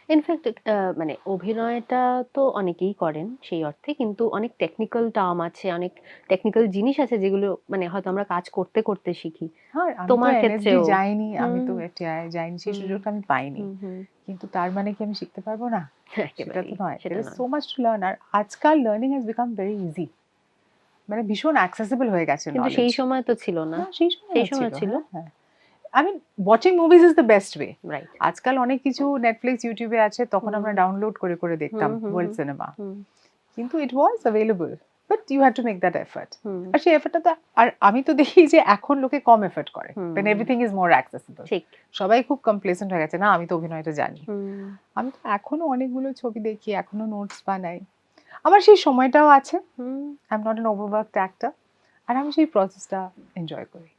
In fact মানে অভিনয়টা তো অনেকেই করেন সেই অর্থে। কিন্তু অনেক টেকনিক্যাল টার্ম আছে, অনেক টেকনিক্যাল জিনিস আছে যেগুলো মানে হয়তো আমরা কাজ করতে, করতে শিখি। হ্যাঁ, আমি তো তোমার এনএসডি ক্ষেত্রেও যাইনি, আমি তো হুম, এফটিআই যাইনি, সেই হুম, সুযোগটা আমি পাইনি। হুম, হুম। কিন্তু তার মানে কি আমি শিখতে পারবো না? সেটা তো একেবারেই, নয়। সেটা there is নয়। so much to learn, আর আজকাল learning has become very easy, মানে ভীষণ অ্যাক্সেসিবল হয়ে গেছে কিন্তু নলেজ। সেই সময় তো ছিল না। না, সেই সেই সময়ও ছিল। সময় ছিল? হ্যাঁ, হ্যাঁ। I mean, watching movies is the best way. Right. আজকাল অনেক কিছু নেটফ্লিক্স, ইউটিউবে আছে, তখন হুম, আমরা ডাউনলোড করে করে দেখতাম হুম, হুম, ওয়ার্ল্ড হুম, সিনেমা। হুম, কিন্তু it was available, but you had to make that effort. Hmm, আর সেই এফর্টটা তো, আর আমি তো দেখি যে এখন লোকে কম এফর্ট করে, হুম, when everything is more accessible. ঠিক। সবাই খুব কমপ্লেসেন্ট হয়ে গেছে, না আমি তো অভিনয়টা জানি। হুম, আমি তো এখনো অনেকগুলো ছবি দেখি, এখনো নোটস বানাই। আমার সেই সময়টাও আছে। Hmm. I am not an overworked actor, আর আমি সেই প্রসেসটা এনজয় করি।